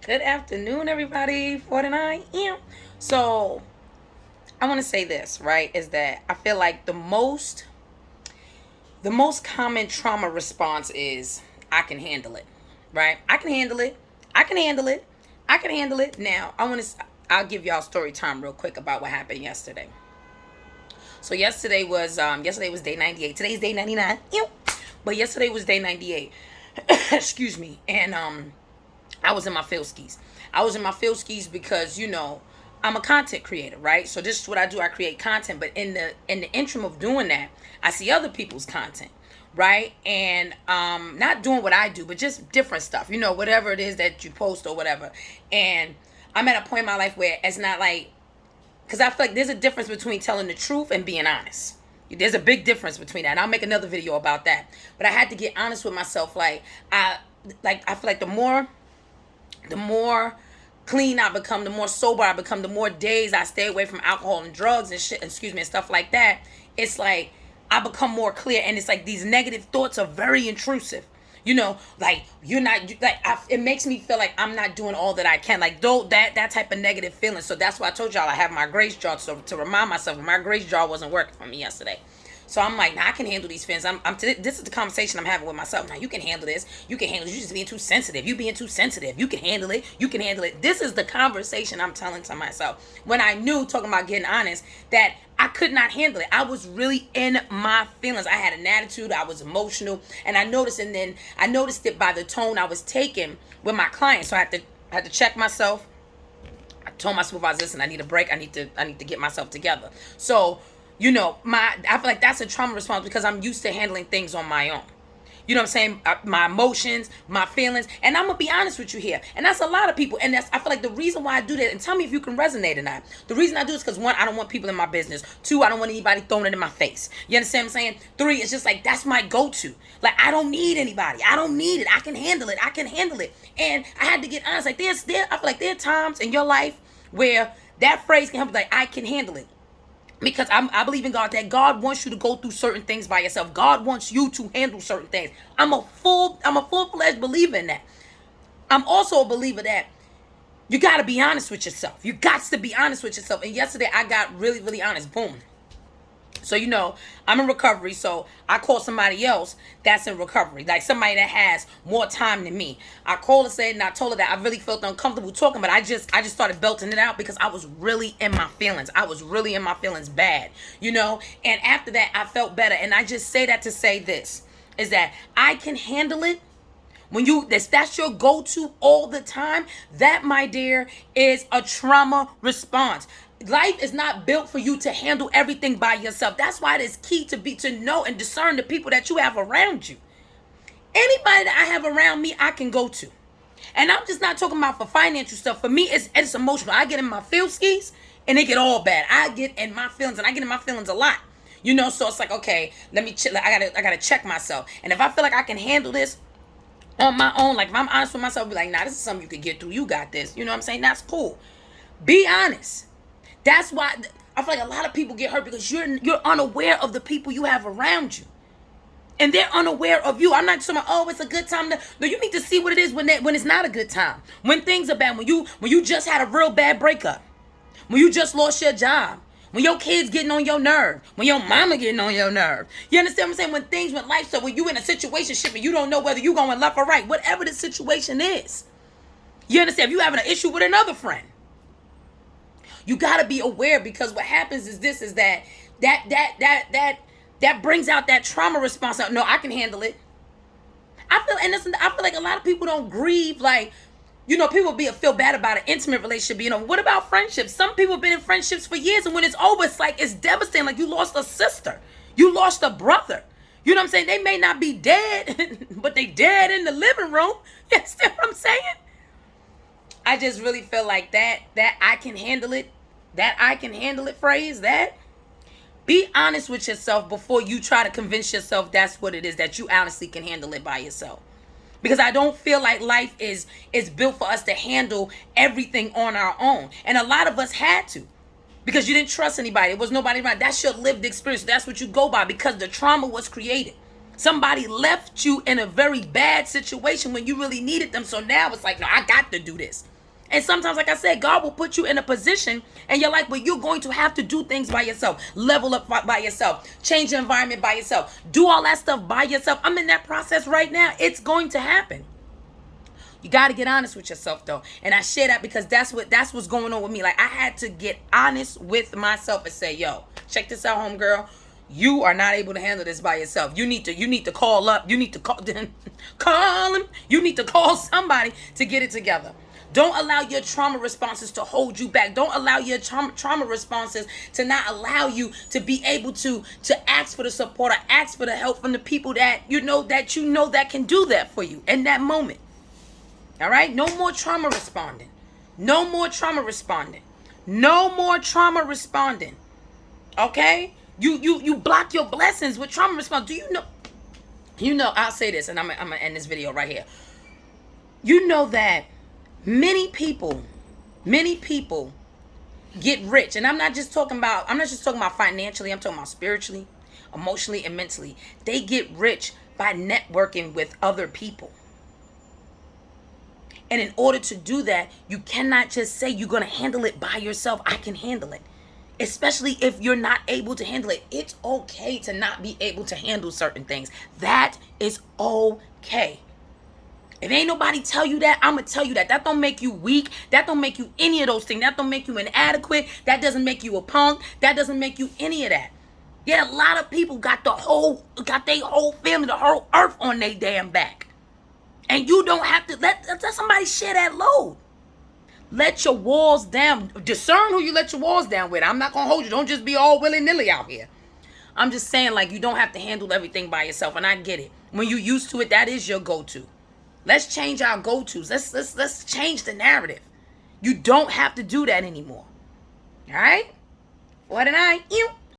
Good afternoon, everybody. 49 AM. So, I want to say this, right? Is that I feel like the most common trauma response is I can handle it, right? I can handle it. I can handle it. I can handle it. Now, I'll give y'all story time real quick about what happened yesterday. So yesterday was day 98. Today's day 99. Ew. But yesterday was day 98. Excuse me. And I was in my field skis. I was in my field skis because I'm a content creator, right? So this is what I do. I create content, but in the interim of doing that, I see other people's content, right? And not doing what I do, but just different stuff, whatever it is that you post or whatever. And I'm at a point in my life where it's not like, because I feel like there's a difference between telling the truth and being honest. There's a big difference between that. And I'll make another video about that. But I had to get honest with myself. I feel like the more clean I become, the more sober I become, the more days I stay away from alcohol and drugs and shit, and stuff like that. It's like I become more clear, and it's like these negative thoughts are very intrusive. Like you're not it makes me feel like I'm not doing all that I can. Like though that type of negative feeling. So that's why I told y'all I have my grace jar to remind myself my grace jar wasn't working for me yesterday. So I'm like, nah, I can handle these feelings. This is the conversation I'm having with myself. Now, you can handle this. You can handle it. You're just being too sensitive. You being too sensitive. You can handle it. You can handle it. This is the conversation I'm telling to myself. When I knew, talking about getting honest, that I could not handle it. I was really in my feelings. I had an attitude. I was emotional. And I noticed it by the tone I was taking with my clients. So I had to check myself. I told my supervisor, listen, I need a break. I need to get myself together. So I feel like that's a trauma response because I'm used to handling things on my own. You know what I'm saying? My emotions, my feelings. And I'm going to be honest with you here. And that's a lot of people. And I feel like the reason why I do that, and tell me if you can resonate or not. The reason I do is because, one, I don't want people in my business. Two, I don't want anybody throwing it in my face. You understand what I'm saying? Three, it's just like, that's my go-to. Like, I don't need anybody. I don't need it. I can handle it. I can handle it. And I had to get honest. Like, I feel like there are times in your life where that phrase can help you, like, I can handle it. Because I believe in God, that God wants you to go through certain things by yourself. God wants you to handle certain things. I'm a full-fledged believer in that. I'm also a believer that you got to be honest with yourself. You got to be honest with yourself. And yesterday I got really, really honest. Boom. So, I'm in recovery, so I call somebody else that's in recovery, like somebody that has more time than me. I called her, said, and I told her that I really felt uncomfortable talking, but I just started belting it out because I was really in my feelings. I was really in my feelings bad, and after that, I felt better. And I just say that to say this, is that I can handle it. When that's your go-to all the time, that, my dear, is a trauma response. Life is not built for you to handle everything by yourself. That's why it is key to know and discern the people that you have around you. Anybody that I have around me, I can go to. And I'm just not talking about for financial stuff. For me, it's emotional. I get in my field skis and they get all bad. I get in my feelings, and I get in my feelings a lot. So it's like, okay, let me chill. I gotta check myself. And if I feel like I can handle this on my own, like if I'm honest with myself, be like, nah, this is something you could get through. You got this. You know what I'm saying? That's cool. Be honest. That's why I feel like a lot of people get hurt, because you're unaware of the people you have around you. And they're unaware of you. I'm not talking about, oh, it's a good time to. No, you need to see what it is when it's not a good time. When things are bad. When you just had a real bad breakup. When you just lost your job. When your kids getting on your nerve. When your mama getting on your nerve. You understand what I'm saying? When life so when you in a situation and you don't know whether you going left or right. Whatever the situation is. You understand? If you having an issue with another friend. You got to be aware, because what happens is that brings out that trauma response. No, I can handle it. I feel like a lot of people don't grieve. Like, people feel bad about an intimate relationship. What about friendships? Some people have been in friendships for years, and when it's over, it's devastating. Like, you lost a sister. You lost a brother. You know what I'm saying? They may not be dead, but they dead in the living room. You understand what I'm saying? I just really feel like that I can handle it. That I can handle it phrase, that. Be honest with yourself before you try to convince yourself that's what it is, that you honestly can handle it by yourself. Because I don't feel like life is built for us to handle everything on our own. And a lot of us had to. Because you didn't trust anybody. It was nobody around. That's your lived experience. That's what you go by, because the trauma was created. Somebody left you in a very bad situation when you really needed them. So now it's like, no, I got to do this. And sometimes, like I said, God will put you in a position and you're like, well, you're going to have to do things by yourself, level up by yourself, change the environment by yourself, do all that stuff by yourself. I'm in that process right now. It's going to happen. You got to get honest with yourself, though. And I share that because that's what's going on with me. Like, I had to get honest with myself and say, yo, check this out, homegirl. You are not able to handle this by yourself. You need to call up. You need to call him. You need to call somebody to get it together. Don't allow your trauma responses to hold you back. Don't allow your trauma responses to not allow you to be able to ask for the support or ask for the help from the people that you know that can do that for you in that moment. All right? No more trauma responding. No more trauma responding. No more trauma responding. Okay? You block your blessings with trauma response. Do you know, I'll say this and I'm gonna end this video right here. You know that many people get rich, and I'm not just talking about financially. I'm talking about spiritually, emotionally, and mentally. They get rich by networking with other people. And in order to do that, you cannot just say you're going to handle it by yourself. I can handle it. Especially if you're not able to handle it. It's okay to not be able to handle certain things. That is okay. If ain't nobody tell you that, I'm going to tell you that. That don't make you weak. That don't make you any of those things. That don't make you inadequate. That doesn't make you a punk. That doesn't make you any of that. Yeah, a lot of people got their whole family, the whole earth on their damn back. And you don't have to let somebody share that load. Let your walls down. Discern who you let your walls down with. I'm not going to hold you. Don't just be all willy-nilly out here. I'm just saying, like, you don't have to handle everything by yourself. And I get it. When you're used to it, that is your go-to. Let's change our go-tos. Let's change the narrative. You don't have to do that anymore. All right? What did I?